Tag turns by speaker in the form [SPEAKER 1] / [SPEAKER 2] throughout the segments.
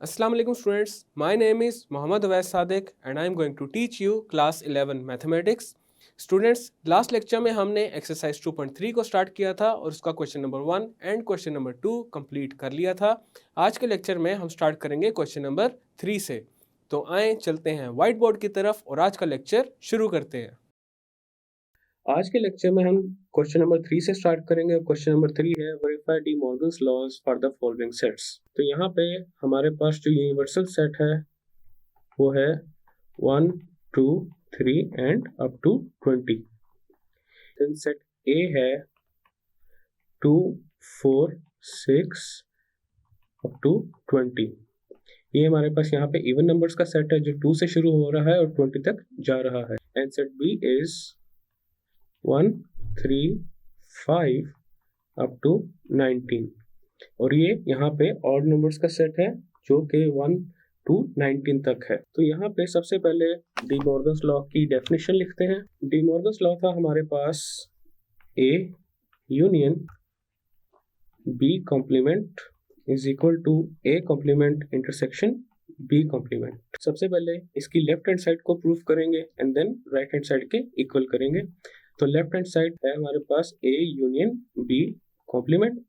[SPEAKER 1] Assalamu alaikum students, my name is Mohammad Awais Sadiq and I am going to teach you class 11 mathematics. Students, last lecture में हमने exercise 2.3 को start किया था और उसका question number 1 and question number 2 complete कर लिया था। आज के लेक्चर में हम स्टार्ट करेंगे क्वेश्चन नंबर 3 से। तो आए चलते हैं व्हाइट बोर्ड की तरफ और आज का लेक्चर शुरू करते हैं। आज के लेक्चर में हम क्वेश्चन नंबर 3 से स्टार्ट करेंगे। क्वेश्चन नंबर 3 है verify De Morgan's laws for the following sets. तो यहाँ पे हमारे पास जो यूनिवर्सल सेट है वो है 1, 2, 3 and up to 20। Then set A है 2, 4, 6 अप टू 20। ये हमारे पास यहाँ पे इवन नंबर्स का सेट है जो 2 से शुरू हो रहा है और 20 तक जा रहा है। And set B is 1, 3, 5 up to 19 और ये यहाँ पे ऑड नंबर्स का सेट है जो कि 1 to 19 तक है। तो यहाँ पे सबसे पहले डी मॉर्गन्स लॉ की डेफिनेशन लिखते हैं। डी मॉर्गन्स लॉ था हमारे पास A union B complement is equal to A complement intersection B complement. सबसे पहले इसकी लेफ्ट हैंड साइड को प्रूव करेंगे and then right hand side के इक्वल करेंगे। तो लेफ्ट हैंड साइड है हमारे पास A यूनियन B कॉम्प्लीमेंट।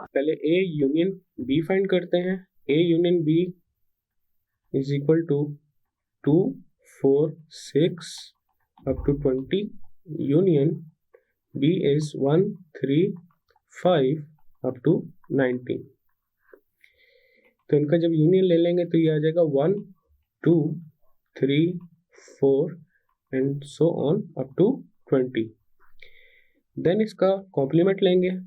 [SPEAKER 1] पहले A यूनियन B फाइंड करते हैं। A union B is equal to 2, 4, 6 up to 20 union B is 1, 3, 5 up to 19। तो इनका जब यूनियन ले लेंगे तो ये आ जाएगा 1, 2, 3, 4 and so on up to 20। Then इसका कॉम्प्लीमेंट लेंगे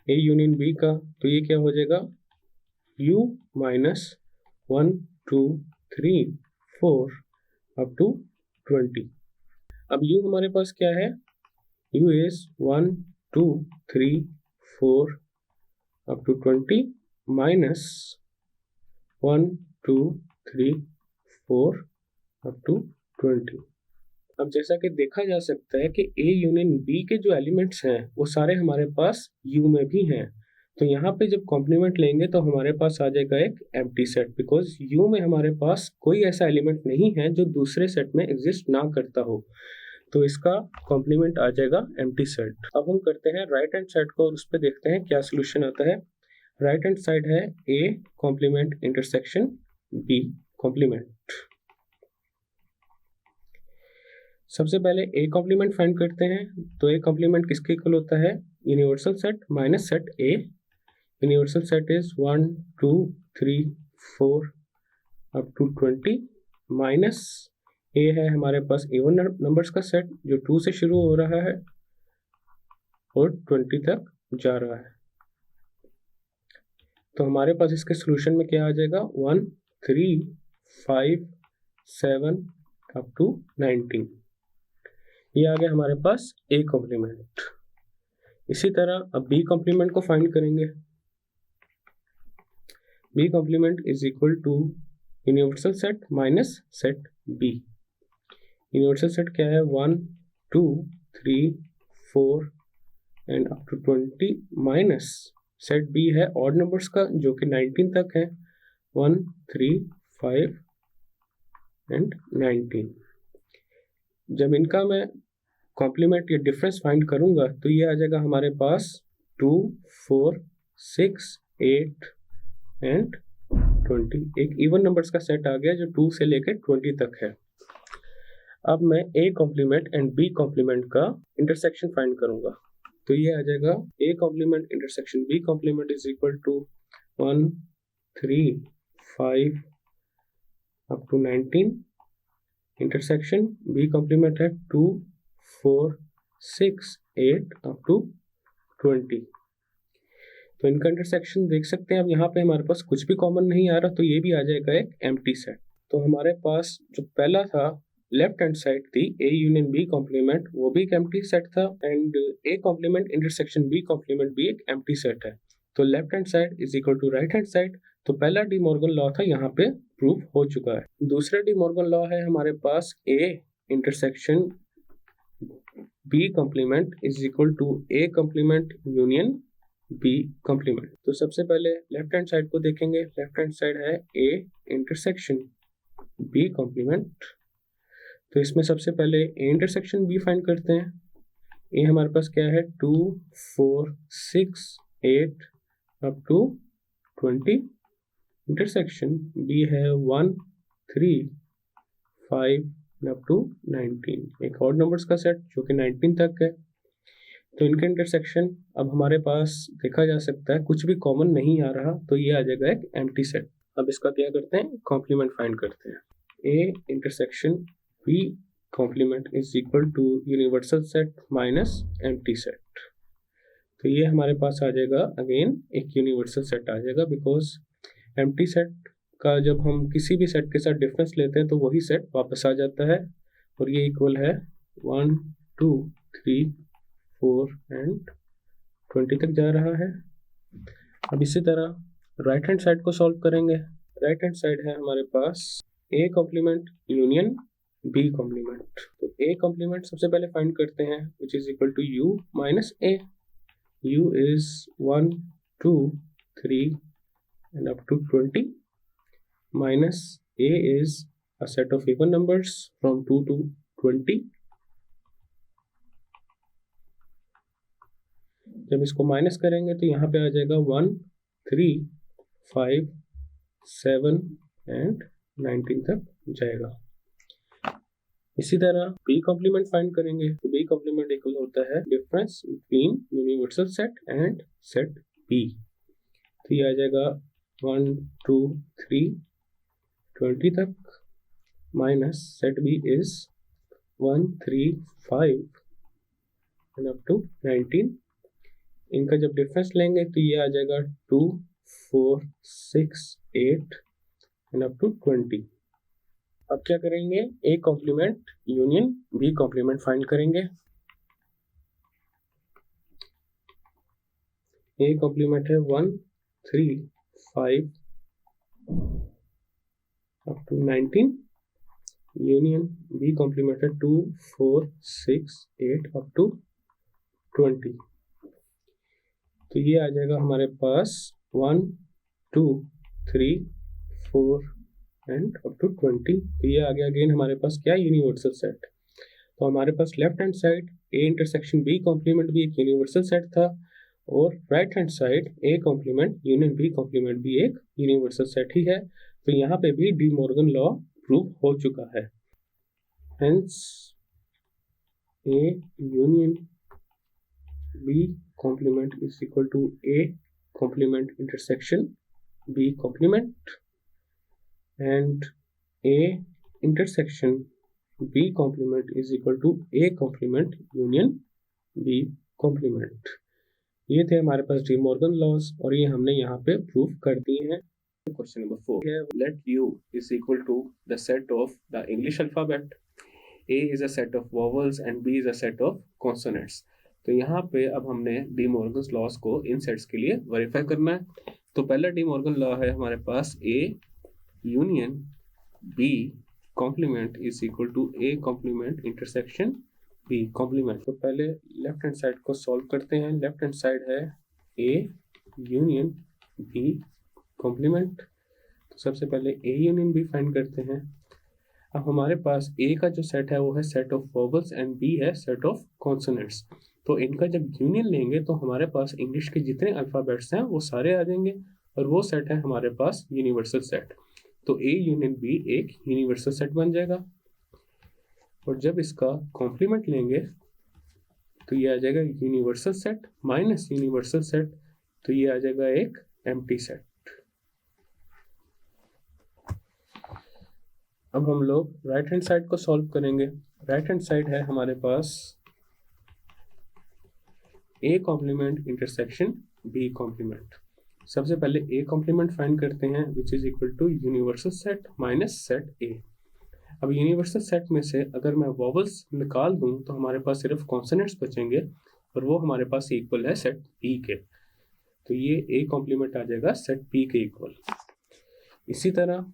[SPEAKER 1] A यूनियन B का, तो ये क्या हो जाएगा U माइनस 1, 2, 3, 4 अप टू 20। अब U हमारे पास क्या है, U is 1, 2, 3, 4 up to 20 minus 1, 2, 3, 4 up to 20। अब जैसा कि देखा जा सकता है कि A यूनियन B के जो एलिमेंट्स हैं वो सारे हमारे पास U में भी हैं। तो यहाँ पे जब कॉम्प्लीमेंट लेंगे तो हमारे पास आ जाएगा एक एम्प्टी सेट, बिकॉज U में हमारे पास कोई ऐसा एलिमेंट नहीं है जो दूसरे सेट में एग्जिस्ट ना करता हो। तो इसका कॉम्प्लीमेंट आ जाएगा एम्प्टी सेट। अब हम करते हैं राइट हैंड साइड को और उस पर देखते हैं क्या सोल्यूशन आता है। राइट हैंड साइड है A complement intersection B complement. सबसे पहले A कॉम्प्लीमेंट फाइंड करते हैं। तो A कॉम्प्लीमेंट किसके इक्वल होता है, universal set minus set A। Universal set is 1, 2, 3, 4 up to 20 minus A है हमारे पास इवन नंबर्स का सेट जो 2 से शुरू हो रहा है और 20 तक जा रहा है। तो हमारे पास इसके सोल्यूशन में क्या आ जाएगा 1, 3, 5, 7 अप टू 19। ये आ गया हमारे पास A कॉम्प्लीमेंट। इसी तरह अब B कॉम्प्लीमेंट को फाइंड करेंगे। B complement is equal to universal set minus set B। Universal set क्या है 1, 2, 3, 4 and up to 20 minus set B है ऑड नंबर्स का जो कि 19 तक है 1, 3, 5 एंड 19। जब इनका मैं कॉम्प्लीमेंट या डिफरेंस फाइंड करूंगा तो ये आ जाएगा हमारे पास 2, 4, 6, 8 एंड 20। एक इवन नंबर्स का सेट आ गया जो 2 से लेकर 20 तक है। अब मैं A complement and B complement का इंटरसेक्शन फाइंड करूंगा। तो ये आ जाएगा A complement intersection B complement is equal to 1, 3, 5 up to 19। Intersection B complement है 2, 4, 6, 8 अप टू 20। तो इनका इंटरसेक्शन देख सकते हैं। अब यहाँ पे हमारे पास कुछ भी कॉमन नहीं आ रहा तो ये भी आ जाएगा एक एम्प्टी सेट। तो हमारे पास जो पहला था लेफ्ट हैंड साइड थी A यूनियन B कॉम्प्लीमेंट, वो भी एक एम्प्टी सेट था and A complement intersection B complement भी एक एम्प्टी सेट है। तो left hand side is equal to right hand side. तो पहला डी मॉर्गन लॉ था यहाँ पे प्रूव हो चुका है। दूसरा डी मॉर्गन लॉ है हमारे पास A intersection B complement is equal to A complement union B complement. तो सबसे पहले लेफ्ट हैंड साइड को देखेंगे। लेफ्ट हैंड साइड है ए इंटरसेक्शन बी कॉम्प्लीमेंट। तो इसमें सबसे पहले ए इंटरसेक्शन बी फाइंड करते हैं। ए हमारे पास क्या है 2 4 6 8 अप टू 20। इंटरसेक्शन बी है 1 3 5 अप टू 19, एक और नंबर्स का सेट जो कि 19 तक है। तो इनके इंटरसेक्शन अब हमारे पास देखा जा सकता है कुछ भी कॉमन नहीं आ रहा, तो ये आ जाएगा एक एम्प्टी सेट। अब इसका क्या करते हैं, कॉम्प्लीमेंट फाइंड करते हैं। A intersection B complement is equal to universal set minus empty set. तो ये हमारे पास आ जाएगा अगेन एक यूनिवर्सल सेट आ जाएगा, बिकॉज एम्प्टी सेट का जब हम किसी भी सेट के साथ डिफरेंस लेते हैं तो वही सेट वापस आ जाता है, और ये इक्वल है 1 2 3 4 एंड 20 तक जा रहा है। अब इसी तरह राइट हैंड साइड को सॉल्व करेंगे। राइट हैंड साइड है हमारे पास A complement union B complement. तो ए कॉम्प्लीमेंट सबसे पहले फाइंड करते हैं, which is equal to U minus A. U is 1 2 3 and up to 20 minus a is a set of even numbers from 2 to 20। जब इसको माइनस करेंगे तो यहाँ पे आ जाएगा 1 3 5 7 एंड 19 तक जाएगा। इसी तरह बी कॉम्प्लीमेंट फाइंड करेंगे। तो बी कॉम्प्लीमेंट इक्वल होता है difference between universal set and set B. तो ये आ जाएगा 1 2 3 20 तक minus set B is 1 3 5 and up to 19। इनका जब डिफरेंस लेंगे तो ये आ जाएगा 2 4 6 8 एंड अप टू 20। अब क्या करेंगे, A complement union B complement find करेंगे। ए कॉम्प्लीमेंट है 1 3 5 up to 19। Union B complement है 2 4 6 8 up to 20। तो ये आ जाएगा हमारे पास 1 2 3 4 एंड अप टू 20। तो ये आ गया अगेन हमारे पास क्या, यूनिवर्सल सेट। तो हमारे पास left hand side A intersection B complement भी एक यूनिवर्सल सेट था, और right hand side A complement union B complement भी एक यूनिवर्सल सेट ही है। तो यहाँ पे भी डी मॉर्गन लॉ प्रूव हो चुका है। Hence A union B complement is equal to A complement intersection B complement, and A intersection B complement is equal to A complement union B complement। ये थे हमारे पास डी मॉर्गन लॉज, और ये हमने यहाँ पे प्रूव कर दिए हैं। क्वेश्चन नंबर 4 है, let U is equal to the set of the English alphabet। A is a set of vowels and B is a set of consonants। तो यहाँ पे अब हमने डी मॉर्गन लॉज को इन सेट्स के लिए वेरीफाई करना है। तो पहला डी मॉर्गन लॉ है हमारे पास A union B complement is equal to A complement intersection B complement. तो पहले लेफ्ट हैंड साइड को सॉल्व करते हैं। लेफ्ट हैंड साइड है ए यूनियन बी कॉम्प्लीमेंट। तो सबसे पहले ए यूनियन बी फाइंड करते हैं। अब हमारे पास ए का जो सेट है वो है set of vowels and B है सेट ऑफ कॉन्सोनेंट्स। तो इनका जब यूनियन लेंगे तो हमारे पास इंग्लिश के जितने अल्फाबेट्स हैं वो सारे आ जाएंगे, और वो सेट है हमारे पास यूनिवर्सल सेट। तो ए यूनियन बी एक यूनिवर्सल सेट बन जाएगा, और जब इसका कॉम्प्लीमेंट लेंगे तो ये आ जाएगा universal set minus universal set, तो ये आ जाएगा एक एम्प्टी सेट। अब हम लोग राइट हैंड साइड को सॉल्व करेंगे। राइट हैंड साइड है हमारे पास A complement intersection B complement. सबसे पहले ए कॉम्प्लीमेंट फाइंड करते हैं, which is equal to universal set minus set A. अब यूनिवर्सल सेट में से अगर मैं वॉवल्स निकाल दूं तो हमारे पास सिर्फ कॉन्सोनेंट्स बचेंगे, और वो हमारे पास इक्वल है सेट बी के। तो ये ए कॉम्प्लीमेंट आ जाएगा सेट बी के इक्वल। इसी तरह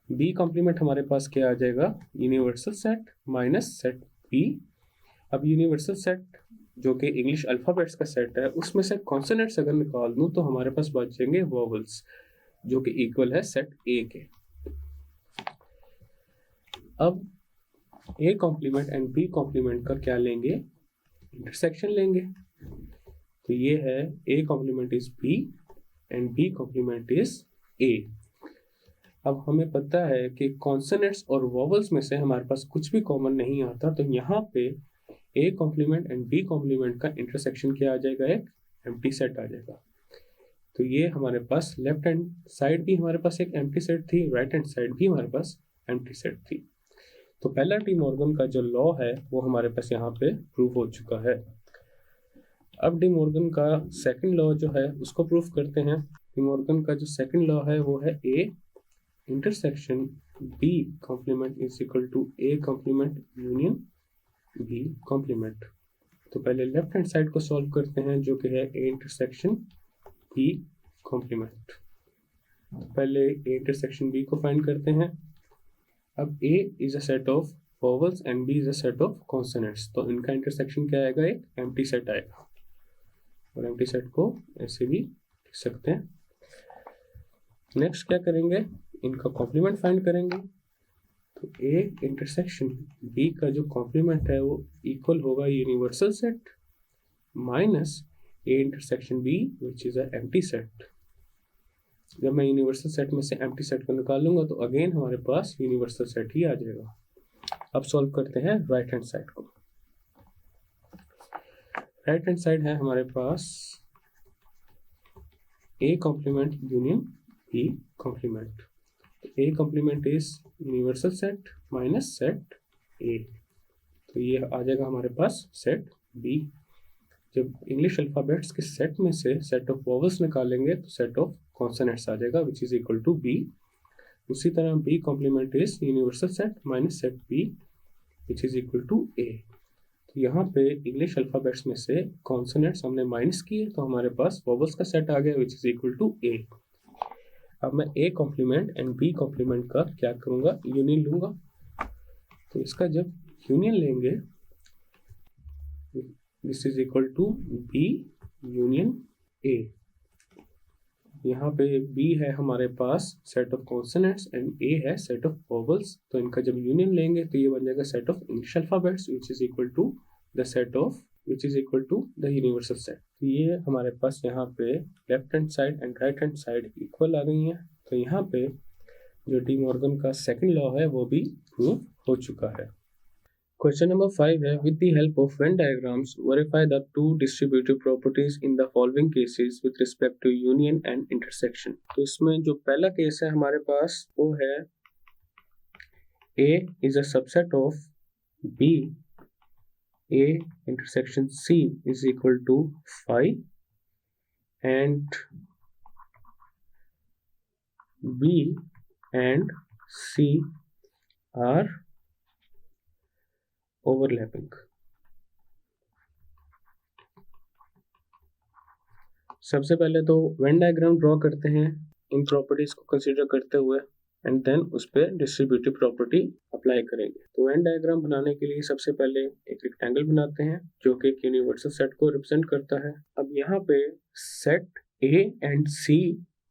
[SPEAKER 1] बी कॉम्प्लीमेंट हमारे पास क्या आ जाएगा, universal set minus set B. अब यूनिवर्सल सेट जो कि इंग्लिश अल्फ़ाबेट्स का सेट है, उसमें से कॉन्सोनेंट्स अगर निकाल दूँ तो हमारे पास बचेंगे वोवेल्स, जो कि इक्वल है सेट ए के। अब A complement and B complement का क्या लेंगे, इंटरसेक्शन लेंगे। तो ये है A complement is B and B complement is A. अब हमें पता है कि कॉन्सोनेंट्स और वोवेल्स में से हमारे पास कुछ भी कॉमन नहीं आता, तो यहाँ पे A complement and B complement का इंटरसेक्शन क्या आ जाएगा, एक एम्प्टी सेट आ जाएगा। तो ये हमारे पास लेफ्ट हैंड साइड भी हमारे पास एक एम्प्टी सेट थी, राइट हैंड साइड भी हमारे पास एम्प्टी सेट थी। तो पहला डी मॉर्गन का जो लॉ है वो हमारे पास यहाँ पे प्रूव हो चुका है। अब डी मॉर्गन का सेकंड लॉ जो है उसको प्रूव करते हैं। डी मॉर्गन का जो सेकंड लॉ है वो है A intersection B complement is equal to A complement union B complement. तो पहले लेफ्ट हैंड साइड को सॉल्व करते हैं, जो कि है ए इंटरसेक्शन बी कॉम्प्लीमेंट। पहले ए इंटरसेक्शन बी को फाइंड करते हैं। अब A is a set of vowels and B is a set of consonants, तो इनका इंटरसेक्शन क्या आएगा, एक एम्प्टी सेट आएगा। और एम्प्टी सेट को ऐसे भी लिख सकते हैं। नेक्स्ट क्या करेंगे, इनका कॉम्प्लीमेंट फाइंड करेंगे। तो ए इंटरसेक्शन बी का जो कॉम्प्लीमेंट है वो इक्वल होगा universal set minus A intersection B which is a empty set. जब मैं यूनिवर्सल सेट में से एम्प्टी सेट को निकालूंगा तो अगेन हमारे पास यूनिवर्सल सेट ही आ जाएगा। अब सॉल्व करते हैं राइट हैंड साइड को। राइट हैंड साइड है हमारे पास A complement union B complement. A complement is universal set minus set A, तो ये आ जाएगा हमारे पास सेट बी। जब इंग्लिश अल्फाबेट्स के सेट में से सेट ऑफ वोवेल्स निकालेंगे तो सेट ऑफ कॉन्सोनेंट्स आ जाएगा which is equal to B. उसी तरह B complement is universal set minus set B which is equal to A. तो यहाँ पे इंग्लिश अल्फाबेट्स में से कॉन्सोनेंट्स हमने माइनस किए तो हमारे पास वोवेल्स का सेट आ गया which is equal to A. अब मैं A complement and B complement का क्या करूँगा, यूनियन लूँगा। तो इसका जब यूनियन लेंगे this is equal to B union A. यहाँ पे बी है हमारे पास set of consonants and A है सेट ऑफ वोवेल्स, तो इनका जब यूनियन लेंगे तो ये बन जाएगा set of English alphabets which is equal to the set of which is equal to the universal set. तो ये हमारे पास यहाँ पे left hand side and right hand side equal आ गई हैं। तो यहाँ पे जो डी मॉर्गन का सेकंड लॉ है वो भी प्रूव हो चुका है। क्वेश्चन नंबर 5 है, with the help of Venn diagrams verify the two distributive properties in the following cases with respect to union and intersection. तो इसमें जो पहला केस है हमारे पास वो है A is a subset of B A intersection C is equal to phi and B and C are overlapping। सबसे पहले तो वेन डायग्राम ड्रॉ करते हैं इन प्रॉपर्टीज को कंसीडर करते हुए एंड देन उस पर डिस्ट्रीब्यूटिव प्रॉपर्टी अप्लाई करेंगे। तो वेन डायग्राम बनाने के लिए सबसे पहले एक रेक्टेंगल बनाते हैं जो कि एक यूनिवर्सल सेट को रिप्रेजेंट करता है। अब यहाँ पे सेट ए एंड सी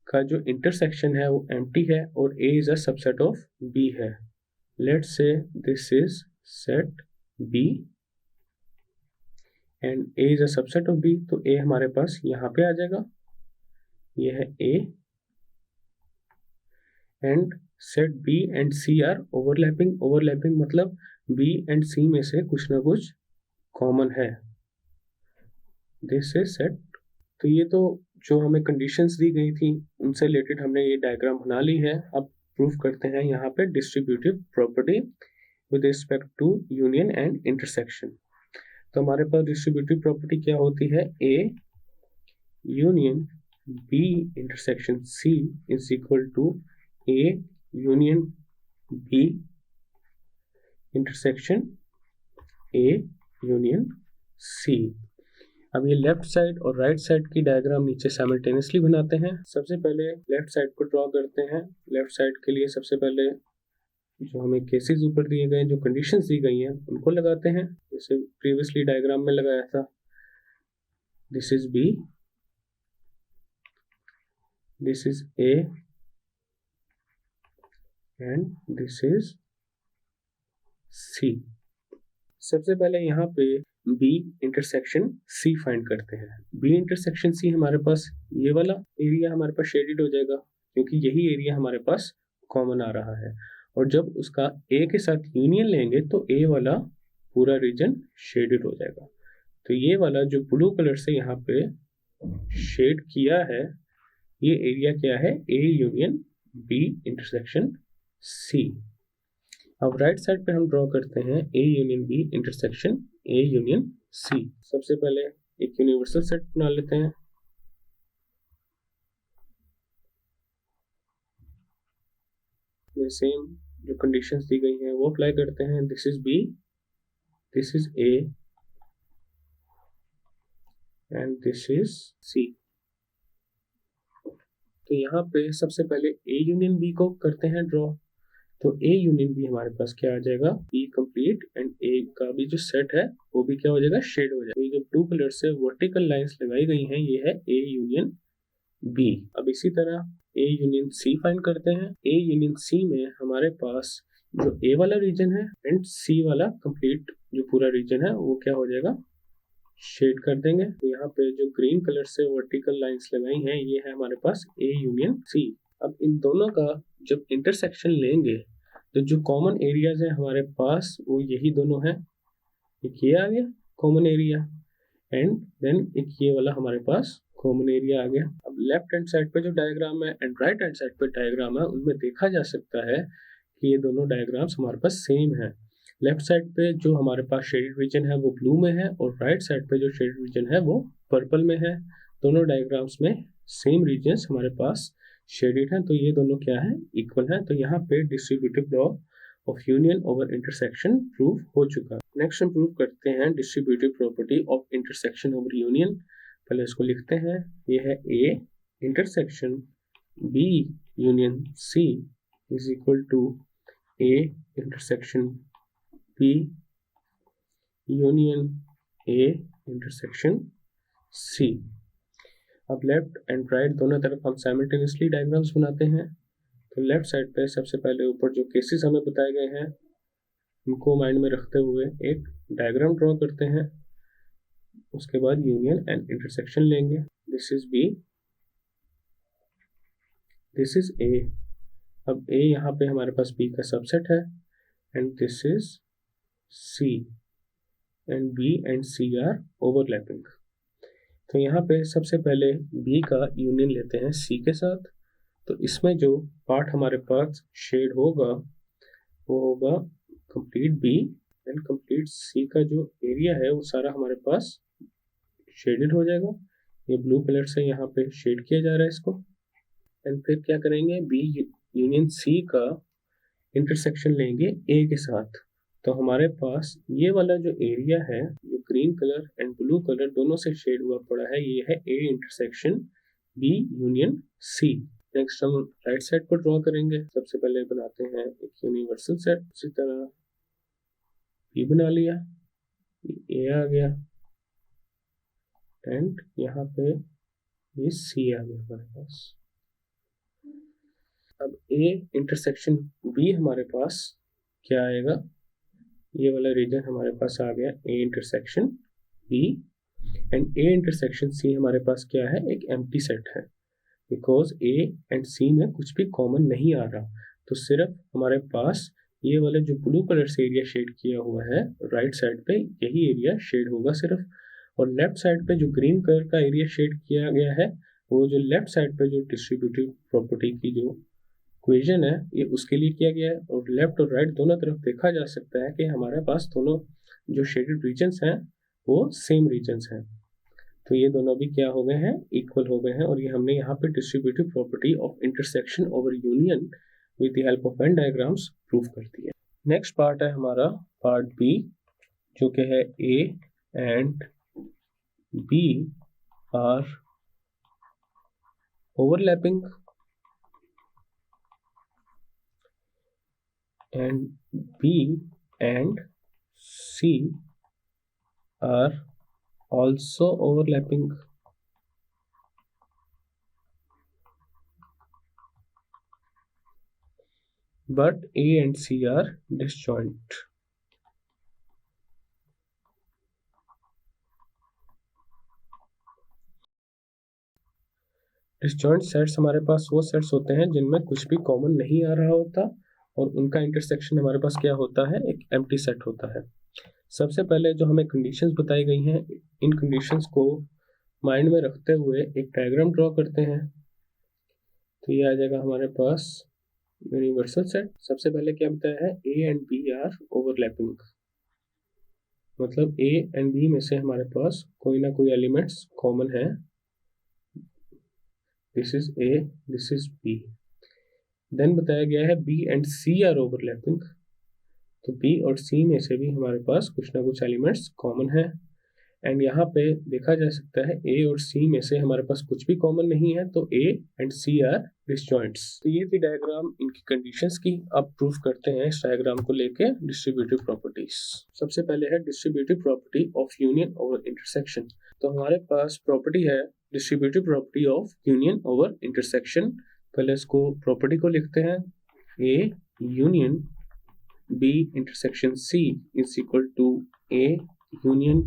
[SPEAKER 1] का जो इंटरसेक्शन है वो एम्प्टी है और A is a subset of B है। Let's say this is set B and A is a subset of B, तो ए हमारे पास यहाँ पे आ जाएगा, ये है A and set B and C are overlapping. Overlapping मतलब बी एंड सी में से कुछ ना कुछ कॉमन है, दिस इज सेट। तो ये तो जो हमें कंडीशंस दी गई थी उनसे रिलेटेड हमने ये डायग्राम बना ली है। अब प्रूफ करते हैं यहाँ पे distributive property with respect to union and intersection. तो हमारे पास डिस्ट्रीब्यूटिव प्रॉपर्टी क्या होती है, A union B intersection C is equal to A union B intersection A union C. अब ये लेफ्ट साइड और राइट साइड की डायग्राम नीचे साइमल्टेनियसली बनाते हैं। सबसे पहले लेफ्ट साइड को ड्रॉ करते हैं। लेफ्ट साइड के लिए सबसे पहले जो हमें केसेस ऊपर दिए गए, जो कंडीशंस दी गई हैं उनको लगाते हैं, जैसे प्रीवियसली डायग्राम में लगाया था। this is B, this is A, and this is C. सबसे पहले यहाँ पे B इंटरसेक्शन C फाइंड करते हैं. B इंटरसेक्शन C हमारे पास ये वाला एरिया हमारे पास शेडेड हो जाएगा, क्योंकि यही एरिया हमारे पास कॉमन आ रहा है. और जब उसका A के साथ यूनियन लेंगे तो A वाला पूरा रीजन शेडेड हो जाएगा. तो ये वाला जो ब्लू कलर से यहाँ पे शेड किया है, ये एरिया क्या है? A union B intersection C. अब राइट साइड पे हम ड्रॉ करते हैं A union B intersection A union C. सबसे पहले एक यूनिवर्सल सेट बना लेते हैं. ये सेम जो कंडीशंस दी गई हैं वो अप्लाई करते हैं. This is B, this is A and this is C. तो यहाँ पे सबसे पहले A यूनियन B को करते हैं ड्रॉ. तो A यूनियन B हमारे पास क्या आ जाएगा? B कंप्लीट एंड A का भी जो सेट है वो भी क्या हो जाएगा? शेड हो जाएगा. ये जो ब्लू कलर से वर्टिकल लाइंस लगाई गई हैं ये है A यूनियन B. अब इसी तरह A यूनियन C फाइंड करते हैं. A यूनियन C में हमारे पास जो A वाला रीजन है एंड C वाला कंप्लीट जो पूरा रीजन है वो क्या हो जाएगा? शेड कर देंगे. तो यहाँ पे जो ग्रीन कलर से वर्टिकल लाइंस लगाई हैं ये है हमारे पास A यूनियन C. अब इन दोनों का जब इंटरसेक्शन लेंगे तो जो कॉमन एरियाज है हमारे पास वो यही दोनों हैं. एक ये आ गया कॉमन एरिया एंड देन एक ये वाला हमारे पास कॉमन एरिया आ गया. अब लेफ्ट हैंड साइड पे जो डायग्राम है एंड राइट हैंड साइड पे डायग्राम है उनमें देखा जा सकता है कि ये दोनों डायग्राम्स हमारे पास सेम है. लेफ्ट साइड पे जो हमारे पास शेडेड रीजन है वो ब्लू में है और राइट साइड पे जो शेडेड रीजन है वो पर्पल में है. दोनों डायग्राम्स में सेम रीजन्स हमारे पास शेडेड हैं, तो ये दोनों क्या है? इक्वल है. तो यहाँ पे distributive law of union over intersection prove हो चुका. नेक्स्ट हम प्रूव करते हैं distributive property of intersection over union. पहले इसको लिखते हैं. ये है A intersection B union C is equal to A intersection B union A intersection C. अब लेफ्ट एंड राइट दोनों तरफ हम साइमल्टेनियसली डायग्राम्स बनाते हैं. तो लेफ्ट साइड पे सबसे पहले ऊपर जो केसेस हमें बताए गए हैं उनको माइंड में रखते हुए एक डायग्राम ड्रॉ करते हैं. उसके बाद यूनियन एंड इंटरसेक्शन लेंगे. This is B, this is A. अब A यहाँ पे हमारे पास B का सबसेट है and this is C and B and C are overlapping. तो यहाँ पे सबसे पहले B का यूनियन लेते हैं C के साथ. तो इसमें जो पार्ट हमारे पास शेड होगा वो होगा complete B and complete C का जो एरिया है वो सारा हमारे पास शेडेड हो जाएगा. ये ब्लू कलर से यहाँ पे शेड किया जा रहा है इसको. एंड फिर क्या करेंगे? B यूनियन C का इंटरसेक्शन लेंगे A के साथ. तो हमारे पास ये वाला जो एरिया है जो green colour and blue colour दोनों से शेड हुआ पड़ा है ये है A intersection B union C. Next हम राइट साइड पर ड्रॉ करेंगे. सबसे पहले बनाते हैं एक यूनिवर्सल सेट. इसी तरह B बना लिया, A आ गया एंड यहाँ पे ये C आ गया हमारे पास. अब A इंटरसेक्शन B हमारे पास क्या आएगा? ये वाला रीजन हमारे पास आ गया A intersection B and A intersection C हमारे पास क्या है? एक एम्प्टी सेट है बिकॉज A एंड C में कुछ भी कॉमन नहीं आ रहा. तो सिर्फ हमारे पास ये वाला जो ब्लू कलर से एरिया शेड किया हुआ है राइट साइड पे यही एरिया शेड होगा सिर्फ. और लेफ्ट साइड पे जो ग्रीन कलर का एरिया शेड किया गया है वो जो लेफ्ट साइड पे जो डिस्ट्रीब्यूटिव प्रॉपर्टी की जो इक्वेशन है ये उसके लिए किया गया है. और लेफ्ट और राइट दोनों तरफ देखा जा सकता है कि हमारे पास दोनों जो शेडेड रीजन्स हैं वो सेम रीजन्स हैं. तो ये दोनों भी क्या हो गए हैं? इक्वल हो गए हैं. और ये हमने यहाँ पे distributive property of intersection over union with the help of Venn diagrams prove कर दिया. नेक्स्ट पार्ट है हमारा पार्ट B जो कि है A and B are overlapping and B and C are also overlapping, but A and C are disjoint. Disjoint sets हमारे पास वो सेट्स होते हैं जिनमें कुछ भी कॉमन नहीं आ रहा होता और उनका इंटरसेक्शन हमारे पास क्या होता है, एक एम्प्टी सेट होता है। सबसे पहले जो हमें कंडीशंस बताई गई हैं, इन कंडीशंस को माइंड में रखते हुए एक डायग्राम ड्रॉ करते हैं। तो ये आ जाएगा हमारे पास यूनिवर्सल सेट। सबसे पहले क्या बताया है, A and B are overlapping, मतलब ए एंड बी में से हमारे पास कोई ना कोई एलिमेंट्स कॉमन है। This is A, this is B. Then बताया गया है B and C are overlapping, तो बी और सी में से भी हमारे पास कुछ ना कुछ एलिमेंट्स कॉमन है। एंड यहाँ पे देखा जा सकता है ए और सी में से हमारे पास कुछ भी कॉमन नहीं है, तो ए एंड सी आर डिसजॉइंट्स। तो ये थी डायग्राम इनकी कंडीशंस की। अब प्रूफ करते हैं इस डायग्राम को लेके डिस्ट्रीब्यूटिव प्रॉपर्टीज। सबसे पहले है distributive property of union over intersection. तो हमारे पास प्रॉपर्टी है distributive property of union over intersection. पहले इसको प्रॉपर्टी को लिखते हैं, A union B intersection C is equal to A union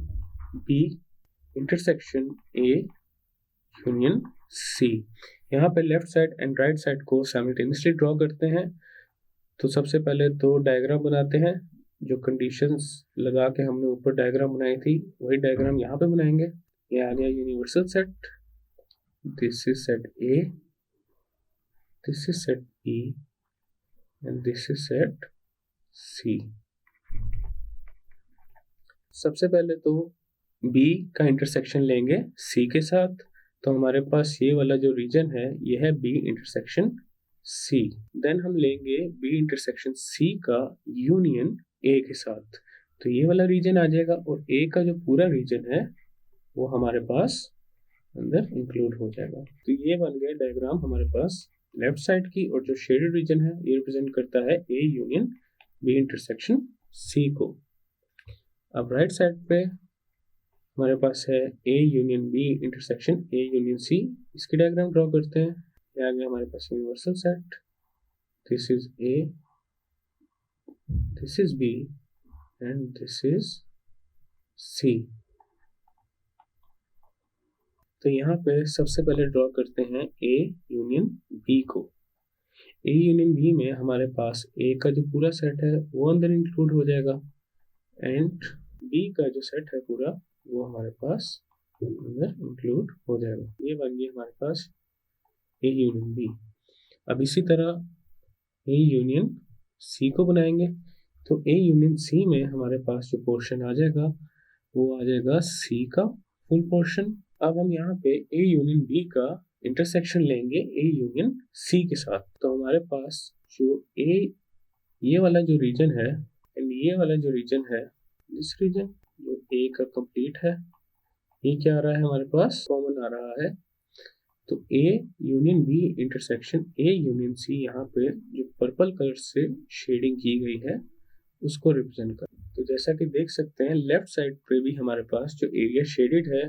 [SPEAKER 1] B intersection A union C. यहाँ पे left side and right side को साइमल्टेनियसली ड्रॉ करते हैं। तो सबसे पहले तो डायग्राम बनाते हैं, जो कंडीशंस लगा के हमने ऊपर डायग्राम बनाई थी वही डायग्राम यहाँ पे बनाएंगे। ये आ गया universal set, this is set A, this is set B and this is set C. सबसे पहले तो B का इंटरसेक्शन लेंगे C के साथ, तो हमारे पास ये वाला जो रीजन है ये है B इंटरसेक्शन C। देन हम लेंगे B इंटरसेक्शन C का यूनियन A के साथ, तो ये वाला रीजन आ जाएगा और A का जो पूरा रीजन है वो हमारे पास अंदर इंक्लूड हो जाएगा। तो ये बन गया डायग्राम हमारे पास लेफ्ट साइड की, और जो शेडेड रीजन है ये रिप्रेजेंट करता है A union B intersection C को। अब राइट साइड पे हमारे पास है A union B intersection A union C. इसकी डायग्राम ड्रॉ करते हैं। ये आ गया हमारे पास universal set, this is A, this is B and this is C. तो यहाँ पे सबसे पहले ड्रॉ करते हैं ए यूनियन बी को। ए यूनियन बी में हमारे पास ए का जो पूरा सेट है वो अंदर इंक्लूड हो जाएगा एंड बी का जो सेट है पूरा वो हमारे पास अंदर इंक्लूड हो जाएगा। ये बन गई हमारे पास ए यूनियन बी। अब इसी तरह ए यूनियन सी को बनाएंगे, तो ए यूनियन सी में हमारे पास जो पोर्शन आ जाएगा वो आ जाएगा सी का फुल पोर्शन। अब हम यहाँ पे ए यूनियन बी का इंटरसेक्शन लेंगे ए यूनियन सी के साथ, तो हमारे पास जो ये वाला जो रीजन है एंड ये वाला जो रीजन है, इस रीजन जो ए का कंप्लीट है, ये क्या आ रहा है हमारे पास, कॉमन आ रहा है। तो A union B intersection A union C, यहाँ पे जो पर्पल कलर से शेडिंग की गई है उसको रिप्रेजेंट कर। तो जैसा कि देख सकते हैं लेफ्ट साइड पे भी हमारे पास जो एरिया शेडेड है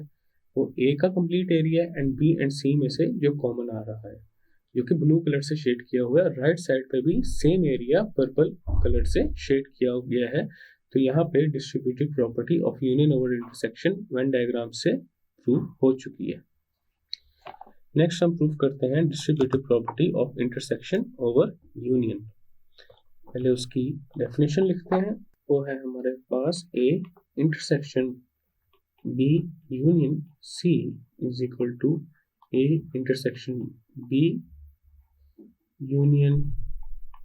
[SPEAKER 1] वो ए का complete area and B and C में से जो कॉमन आ रहा है जो कि ब्लू कलर से शेड किया हुआ है। राइट साइड पे भी सेम एरिया पर्पल कलर से शेड किया गया है। तो यहाँ पे distributive property of union over intersection Venn diagram से प्रूव हो चुकी है। नेक्स्ट हम प्रूव करते हैं distributive property of intersection over union. पहले उसकी डेफिनेशन लिखते हैं, वो है हमारे पास A intersection B union C is equal to A intersection B union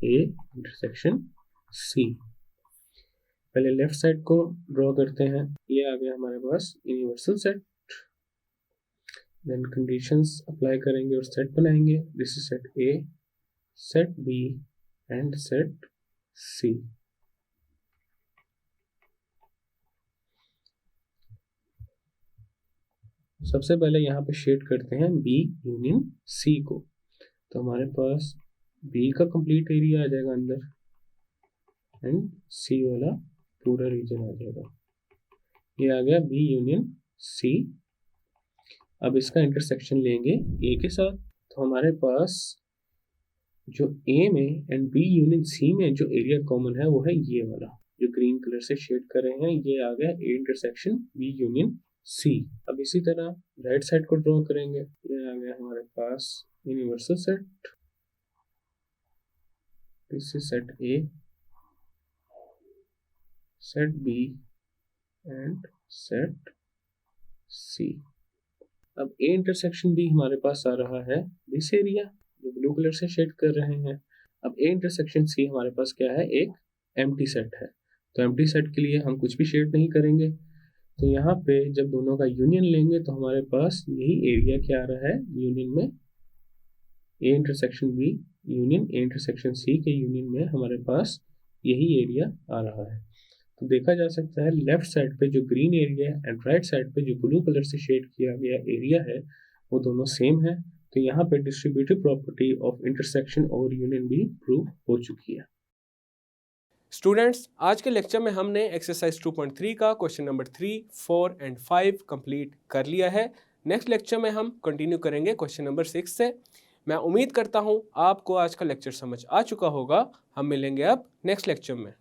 [SPEAKER 1] A intersection C. पहले लेफ्ट साइड को ड्रॉ करते हैं। ये आ गया हमारे पास universal set, then conditions apply करेंगे और सेट बनाएंगे। This is set A, set B and set C. सबसे पहले यहाँ पे शेड करते हैं बी यूनियन सी को, तो हमारे पास बी का कंप्लीट एरिया आ जाएगा अंदर एंड सी वाला पूरा रीजन आ जाएगा। ये आ गया बी यूनियन सी। अब इसका इंटरसेक्शन लेंगे ए के साथ, तो हमारे पास जो ए में एंड बी यूनियन सी में जो एरिया कॉमन है वो है ये वाला जो ग्रीन कलर से शेड कर रहे हैं, ये आ गया A intersection B union C. अब इसी तरह राइट साइड को ड्रॉ करेंगे, ये आ गया हमारे पास universal set, this is set A, set B and set C. अब ए इंटरसेक्शन बी हमारे पास आ रहा है दिस एरिया जो ब्लू कलर से शेड कर रहे हैं। अब ए इंटरसेक्शन सी हमारे पास क्या है, एक एम्प्टी सेट है, तो एम्प्टी सेट के लिए हम कुछ भी शेड नहीं करेंगे। तो यहाँ पे जब दोनों का यूनियन लेंगे तो हमारे पास यही एरिया क्या आ रहा है यूनियन में, A intersection B union A intersection C के यूनियन में हमारे पास यही एरिया आ रहा है। तो देखा जा सकता है लेफ्ट साइड पे जो ग्रीन एरिया है एंड राइट साइड पे जो ब्लू कलर से शेड किया गया एरिया है वो दोनों सेम है। तो यहाँ पे डिस्ट्रीब्यूटिव प्रॉपर्टी ऑफ इंटरसेक्शन और यूनियन भी प्रूव हो चुकी है। स्टूडेंट्स, आज के लेक्चर में हमने एक्सरसाइज 2.3 का क्वेश्चन नंबर 3, 4 एंड 5 कंप्लीट कर लिया है। नेक्स्ट लेक्चर में हम कंटिन्यू करेंगे क्वेश्चन नंबर 6 से। मैं उम्मीद करता हूँ आपको आज का लेक्चर समझ आ चुका होगा। हम मिलेंगे अब नेक्स्ट लेक्चर में।